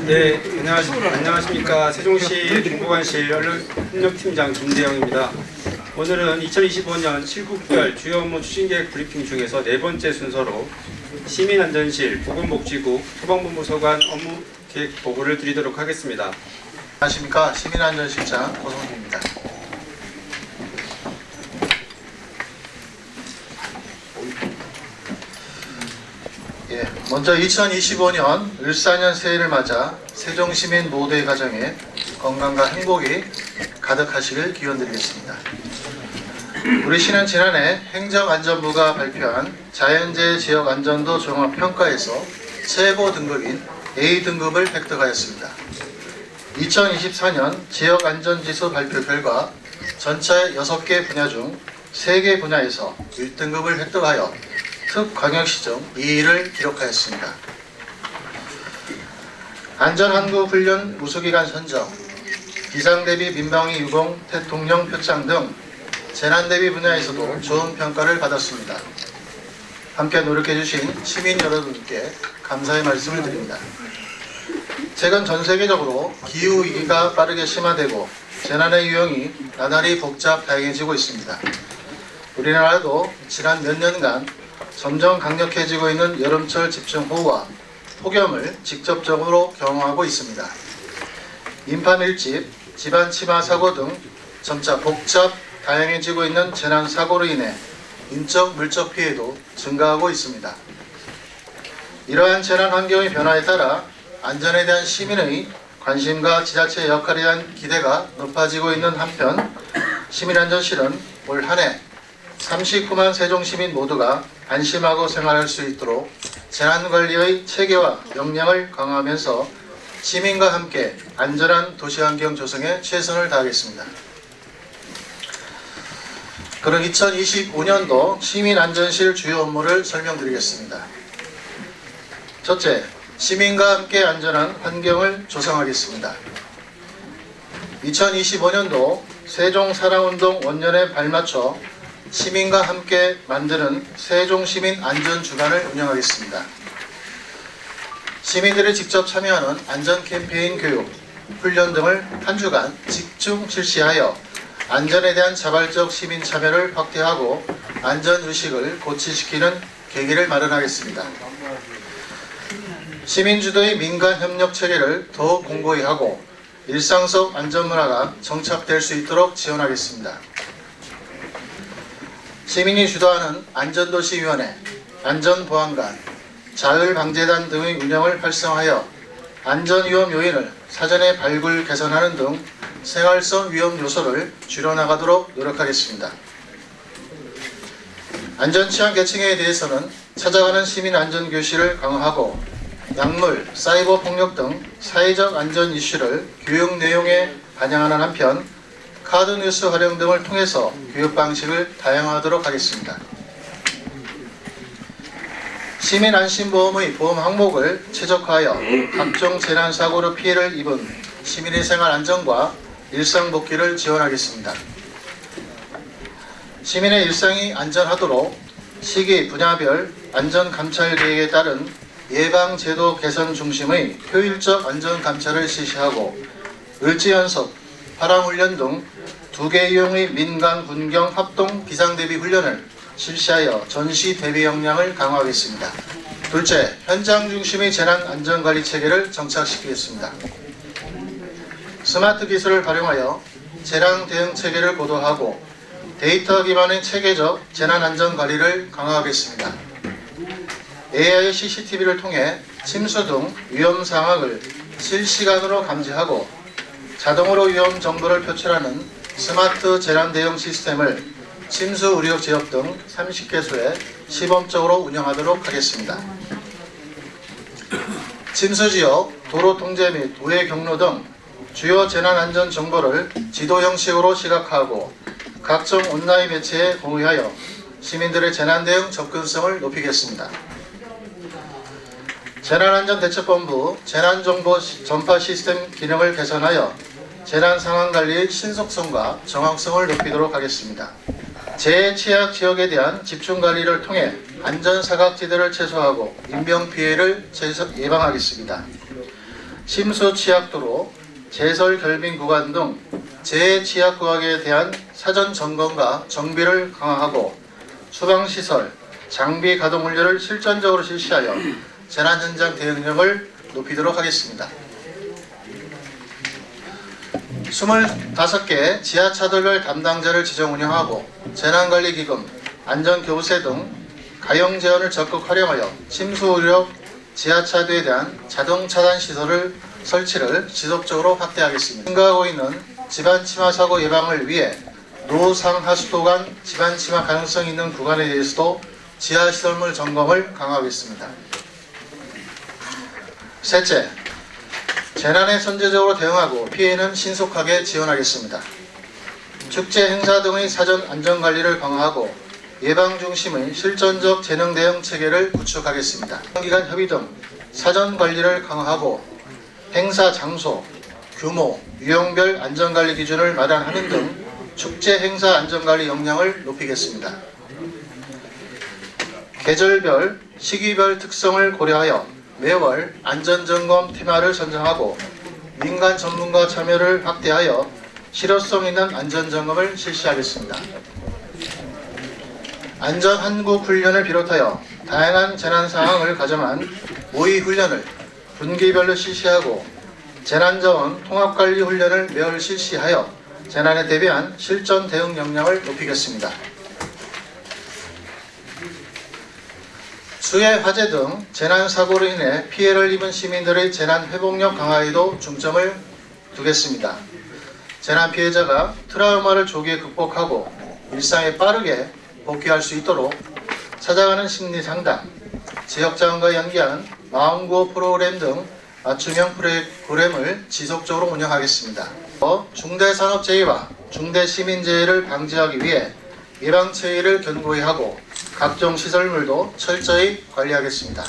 네, 안녕하십니까. 세종시 중부관실 언론협력팀장 김대영입니다. 오늘은 2025년 7국별 주요 업무 추진계획 브리핑 중에서 네 번째 순서로 시민안전실, 보건복지국, 소방본부 소관 업무계획 보고를 드리도록 하겠습니다. 안녕하십니까. 시민안전실장 고성기입니다. 먼저 2025년 을사년 새해를 맞아 세종시민 모두의 가정에 건강과 행복이 가득하시길 기원드리겠습니다. 우리 시는 지난해 행정안전부가 발표한 자연재해 지역 안전도 종합평가에서 최고 등급인 A등급을 획득하였습니다. 2024년 지역안전지수 발표 결과 전체 6개 분야 중 3개 분야에서 1등급을 획득하여 특광역시정 2위를 기록하였습니다. 안전한구훈련 우수기관 선정, 비상대비 민방위 유공 대통령 표창 등 재난대비 분야에서도 좋은 평가를 받았습니다. 함께 노력해주신 시민 여러분께 감사의 말씀을 드립니다. 최근 전 세계적으로 기후위기가 빠르게 심화되고 재난의 유형이 나날이 복잡 다양해지고 있습니다. 우리나라도 지난 몇 년간 점점 강력해지고 있는 여름철 집중호우와 폭염을 직접적으로 경험하고 있습니다. 인파밀집, 집안침하 사고 등 점차 복잡 다양해지고 있는 재난사고로 인해 인적 물적 피해도 증가하고 있습니다. 이러한 재난 환경의 변화에 따라 안전에 대한 시민의 관심과 지자체의 역할에 대한 기대가 높아지고 있는 한편 시민안전실은 올 한해 39만 세종시민 모두가 안심하고 생활할 수 있도록 재난관리의 체계와 역량을 강화하면서 시민과 함께 안전한 도시환경 조성에 최선을 다하겠습니다. 그럼 2025년도 시민안전실 주요 업무를 설명드리겠습니다. 첫째, 시민과 함께 안전한 환경을 조성하겠습니다. 2025년도 세종사랑운동 원년에 발맞춰 시민과 함께 만드는 세종시민안전주간을 운영하겠습니다. 시민들이 직접 참여하는 안전 캠페인 교육, 훈련 등을 한 주간 집중 실시하여 안전에 대한 자발적 시민 참여를 확대하고 안전의식을 고취시키는 계기를 마련하겠습니다. 시민주도의 민간협력 체계를 더욱 공고히 하고 일상 속 안전문화가 정착될 수 있도록 지원하겠습니다. 시민이 주도하는 안전도시위원회, 안전보안관, 자율방재단 등의 운영을 활성화하여 안전위험 요인을 사전에 발굴 개선하는 등 생활성 위험 요소를 줄여나가도록 노력하겠습니다. 안전취약 계층에 대해서는 찾아가는 시민안전교실을 강화하고 약물, 사이버 폭력 등 사회적 안전 이슈를 교육 내용에 반영하는 한편 카드뉴스 활용 등을 통해서 교육 방식을 다양화하도록 하겠습니다. 시민안심보험의 보험 항목을 최적화하여 각종 재난사고로 피해를 입은 시민의 생활 안전과 일상 복귀를 지원하겠습니다. 시민의 일상이 안전하도록 시기 분야별 안전감찰 계획에 따른 예방제도 개선 중심의 효율적 안전감찰을 실시하고 을지연습, 파랑훈련 등 2개 이용의 민간 군경 합동 비상대비 훈련을 실시하여 전시 대비 역량을 강화하겠습니다. 둘째, 현장 중심의 재난안전관리 체계를 정착시키겠습니다. 스마트 기술을 활용하여 재난 대응 체계를 고도화하고 데이터 기반의 체계적 재난안전관리를 강화하겠습니다. AI CCTV를 통해 침수 등 위험 상황을 실시간으로 감지하고 자동으로 위험 정보를 표출하는 스마트 재난 대응 시스템을 침수 우려 지역 등 30개소에 시범적으로 운영하도록 하겠습니다. 침수 지역, 도로 통제 및 우회 경로 등 주요 재난 안전 정보를 지도 형식으로 시각화하고 각종 온라인 매체에 공유하여 시민들의 재난 대응 접근성을 높이겠습니다. 재난안전대책본부 재난정보 전파 시스템 기능을 개선하여 재난상황관리의 신속성과 정확성을 높이도록 하겠습니다. 재취약 지역에 대한 집중관리를 통해 안전사각지대를 최소화하고 인명피해를 예방하겠습니다. 심수취약도로, 제설결빙 구간 등 재취약 구역에 대한 사전 점검과 정비를 강화하고 수방시설, 장비 가동 훈련을 실전적으로 실시하여 재난 현장 대응력을 높이도록 하겠습니다. 25개 지하차도별 담당자를 지정 운영하고 재난관리기금, 안전교세 등 가용 재원을 적극 활용하여 침수 우려 지하차도에 대한 자동 차단 시설을 설치를 지속적으로 확대하겠습니다. 증가하고 있는 집안침하 사고 예방을 위해 노상하수도 간 집안침하 가능성이 있는 구간에 대해서도 지하시설물 점검을 강화하겠습니다. 셋째, 재난에 선제적으로 대응하고 피해는 신속하게 지원하겠습니다. 축제 행사 등의 사전 안전관리를 강화하고 예방 중심의 실전적 재난 대응 체계를 구축하겠습니다. 기관 협의 등 사전 관리를 강화하고 행사 장소, 규모, 유형별 안전관리 기준을 마련하는 등 축제 행사 안전관리 역량을 높이겠습니다. 계절별, 시기별 특성을 고려하여 매월 안전점검 테마를 선정하고 민간 전문가 참여를 확대하여 실효성 있는 안전점검을 실시하겠습니다. 안전한국 훈련을 비롯하여 다양한 재난 상황을 가정한 모의 훈련을 분기별로 실시하고 재난자원 통합관리 훈련을 매월 실시하여 재난에 대비한 실전 대응 역량을 높이겠습니다. 수해, 화재 등 재난사고로 인해 피해를 입은 시민들의 재난 회복력 강화에도 중점을 두겠습니다. 재난 피해자가 트라우마를 조기에 극복하고 일상에 빠르게 복귀할 수 있도록 찾아가는 심리 상담, 지역자원과 연계하는 마음구호 프로그램 등 맞춤형 프로그램을 지속적으로 운영하겠습니다. 중대산업재해와 중대시민재해를 방지하기 위해 예방체계를 견고히 하고 각종 시설물도 철저히 관리하겠습니다.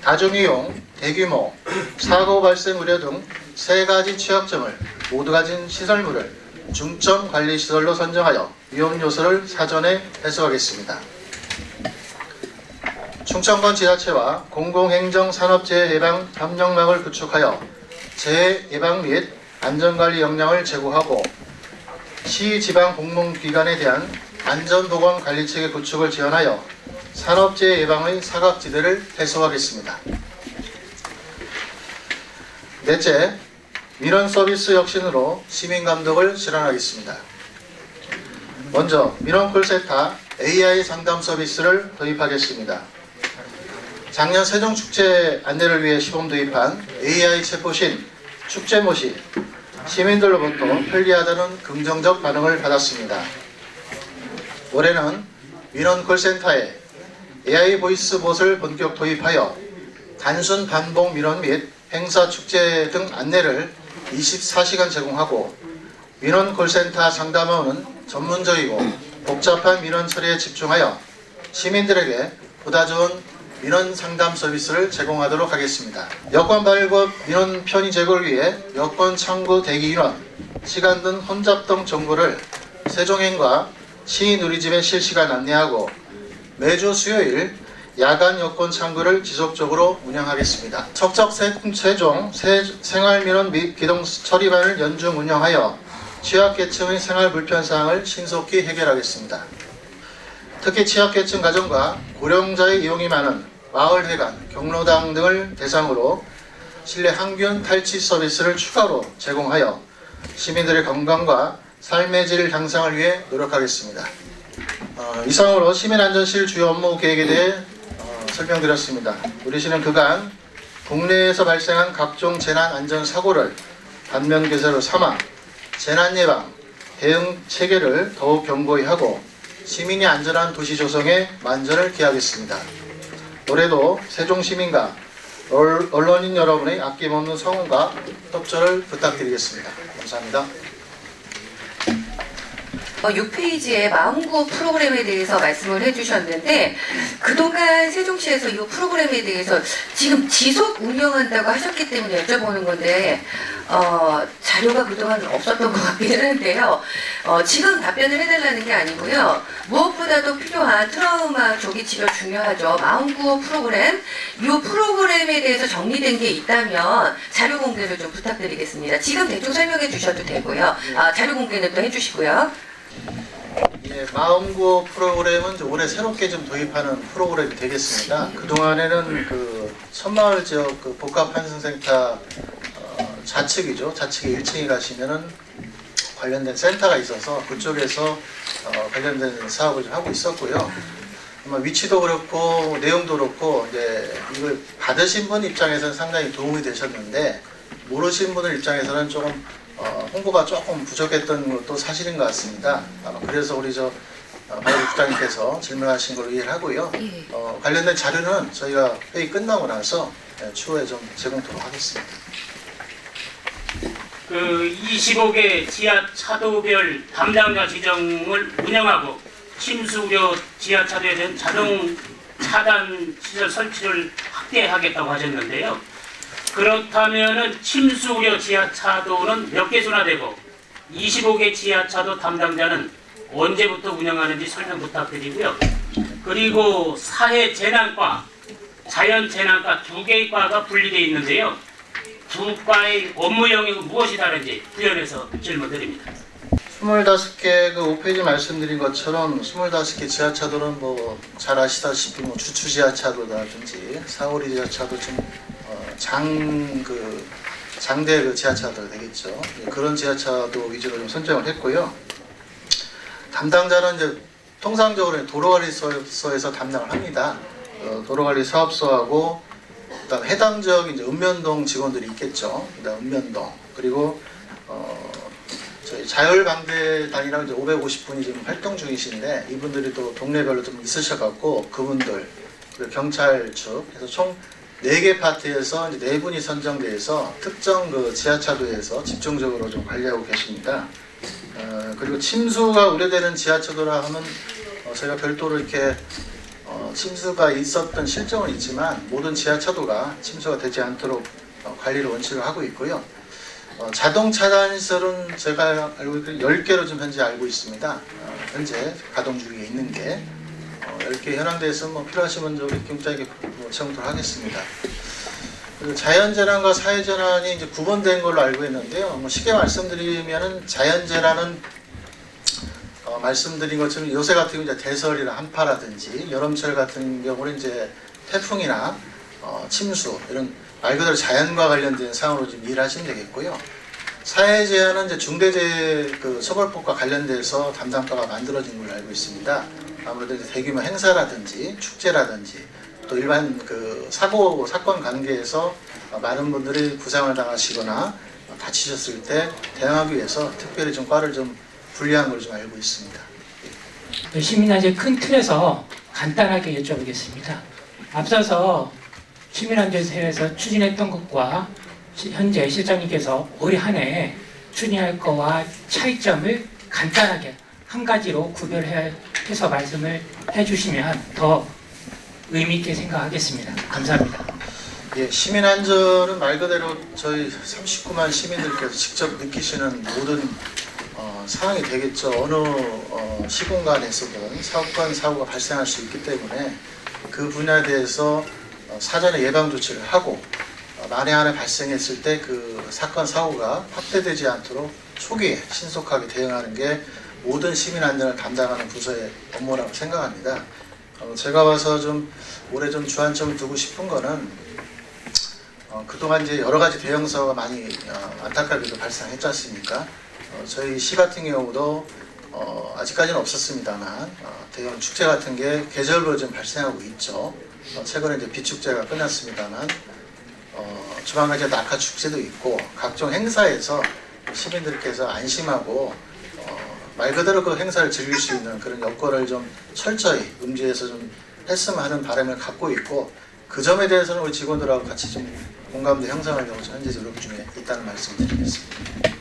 다중이용, 대규모, 사고 발생 우려 등 3가지 취약점을 모두 가진 시설물을 중점 관리 시설로 선정하여 위험 요소를 사전에 해소하겠습니다. 충청권 지자체와 공공행정산업재해 예방 협력망을 구축하여 재해 예방 및 안전관리 역량을 제고하고 시, 지방 공공기관에 대한 안전보건관리체계 구축을 지원하여 산업재해 예방의 사각지대를 해소하겠습니다. 넷째, 민원서비스 혁신으로 시민감독을 실현하겠습니다. 먼저 민원콜센터 AI 상담 서비스를 도입하겠습니다. 작년 세종축제 안내를 위해 시범 도입한 AI 체포신 축제모시 시민들로부터 편리하다는 긍정적 반응을 받았습니다. 올해는 민원콜센터에 AI 보이스봇을 본격 도입하여 단순 반복 민원 및 행사, 축제 등 안내를 24시간 제공하고 민원콜센터 상담원은 전문적이고 복잡한 민원 처리에 집중하여 시민들에게 보다 좋은 민원 상담 서비스를 제공하도록 하겠습니다. 여권 발급 민원 편의 제공을 위해 여권 창구 대기 인원, 시간 등 혼잡 등 정보를 세종행과 시누리집에 실시간 안내하고 매주 수요일 야간 여권 창구를 지속적으로 운영하겠습니다. 석적 세종 생활민원 및 기동 처리반을 연중 운영하여 취약계층의 생활 불편사항을 신속히 해결하겠습니다. 특히 취약계층 가정과 고령자의 이용이 많은 마을회관, 경로당 등을 대상으로 실내 항균 탈취 서비스를 추가로 제공하여 시민들의 건강과 삶의 질 향상을 위해 노력하겠습니다. 이상으로 시민안전실 주요 업무 계획에 대해 설명드렸습니다. 우리 시는 그간 국내에서 발생한 각종 재난 안전 사고를 반면 교사로 삼아 재난 예방, 대응 체계를 더욱 견고히 하고 시민이 안전한 도시 조성에 만전을 기하겠습니다. 올해도 세종 시민과 언론인 여러분의 아낌없는 성원과 협조를 부탁드리겠습니다. 감사합니다. 6페이지의 마음구호 프로그램에 대해서 말씀을 해주셨는데 그동안 세종시에서 이 프로그램에 대해서 지금 지속 운영한다고 하셨기 때문에 여쭤보는 건데 자료가 그동안 없었던 것 같기는 한데요. 지금 답변을 해달라는 게 아니고요. 무엇보다도 필요한 트라우마 조기 치료 중요하죠. 마음구호 프로그램, 이 프로그램에 대해서 정리된 게 있다면 자료 공개를 좀 부탁드리겠습니다. 지금 대충 설명해 주셔도 되고요. 자료 공개는 또 해주시고요. 예, 마음구호 프로그램은 이제 올해 새롭게 좀 도입하는 프로그램이 되겠습니다. 그동안에는 그 천마을 지역 그 복합환승센터 좌측이죠. 좌측에 1층에 가시면은 관련된 센터가 있어서 그쪽에서 관련된 사업을 좀 하고 있었고요. 아마 위치도 그렇고 내용도 그렇고 이제 이걸 받으신 분 입장에서는 상당히 도움이 되셨는데 모르신 분들 입장에서는 조금 홍보가 조금 부족했던 것도 사실인 것 같습니다. 아마 그래서 우리 박 국장님께서 질문하신 걸로 이해를 하고요. 관련된 자료는 저희가 회의 끝나고 나서 추후에 좀 제공토록 하겠습니다. 그 25개 지하차도별 담당자 지정을 운영하고 침수 우려 지하차도에 대한 자동 차단 시설 설치를 확대하겠다고 하셨는데요. 그렇다면은 침수 우려 지하차도는 몇 개소나 되고 25개 지하차도 담당자는 언제부터 운영하는지 설명 부탁드리고요. 그리고 사회재난과 자연재난과 두 개의 과가 분리되어 있는데요. 두 과의 업무 영역은 무엇이 다른지 부연해서 질문드립니다. 25개 그 5페이지 말씀드린 것처럼 25개 지하차도는 뭐 잘 아시다시피 뭐 주추 지하차도라든지 사거리 지하차도 좀 장대 그 지하차도가 되겠죠. 그런 지하차도 위주로 좀 선정을 했고요. 담당자는 이제 통상적으로 도로관리소에서 담당을 합니다. 도로관리 사업소하고 그다음 해당 지역 이제 읍면동 직원들이 있겠죠. 그다음 읍면동 그리고 저희 자율방대단이라고 이제 550분이 지금 활동 중이신데 이분들이 또 동네별로 좀 있으셔갖고 그분들 그리고 경찰 측 해서 총 4개 파트에서 이제 4분이 선정돼서 특정 그 지하차도에서 집중적으로 좀 관리하고 계십니다. 그리고 침수가 우려되는 지하차도라 하면 저희가 별도로 이렇게 침수가 있었던 실정은 있지만 모든 지하차도가 침수가 되지 않도록 관리를 원칙을 하고 있고요. 자동 차단 시설은 제가 알고 있기로 10개로 좀 현재 알고 있습니다. 현재 가동 중에 있는 게 10개 현황돼서 뭐 필요하시면 우리 경찰에게 제공토록 하겠습니다. 그리고 자연재난과 사회재난이 이제 구분된 걸로 알고 있는데요. 뭐 쉽게 말씀드리면은 자연재난은 말씀드린 것처럼 요새 같은 경우 이제 대설이나 한파라든지 여름철 같은 경우는 이제 태풍이나 침수 이런 말 그대로 자연과 관련된 상황으로 좀 일하시면 되겠고요. 사회재해는 이제 중대재해 그 처벌법과 관련돼서 담당과가 만들어진 걸로 알고 있습니다. 아무래도 이제 대규모 행사라든지 축제라든지 또 일반 그 사건 관계에서 많은 분들이 부상을 당하시거나 다치셨을 때 대응하기 위해서 특별히 좀 과를 좀 분리한 걸 좀 알고 있습니다. 시민단체 큰 틀에서 간단하게 여쭤보겠습니다. 앞서서 시민안전센터에서 추진했던 것과 현재 실장님께서 올 한 해 추진할 거와 차이점을 간단하게 한 가지로 구별해서 말씀을 해주시면 더 의미 있게 생각하겠습니다. 감사합니다. 예, 시민안전은 말 그대로 저희 39만 시민들께서 직접 느끼시는 모든 상황이 되겠죠. 어느 시공간에서든 사고가 발생할 수 있기 때문에 그 분야에 대해서 사전에 예방 조치를 하고 만에 하나 발생했을 때 그 사건 사고가 확대되지 않도록 초기에 신속하게 대응하는 게 모든 시민 안전을 담당하는 부서의 업무라고 생각합니다. 제가 봐서 좀 올해 좀 주안점을 두고 싶은 거는 그동안 이제 여러 가지 대형 사고가 많이 안타깝게도 발생했지 않습니까? 저희 시 같은 경우도 아직까지는 없었습니다만 대형 축제 같은 게 계절별로 좀 발생하고 있죠. 최근에 이제 비축제가 끝났습니다만 조만간 이제 낙하 축제도 있고 각종 행사에서 시민들께서 안심하고 말 그대로 그 행사를 즐길 수 있는 그런 여건을 좀 철저히 음지에서 좀 했으면 하는 바람을 갖고 있고 그 점에 대해서는 우리 직원들하고 같이 좀 공감대 형성하려고 현재 노력 중에 있다는 말씀을 드리겠습니다.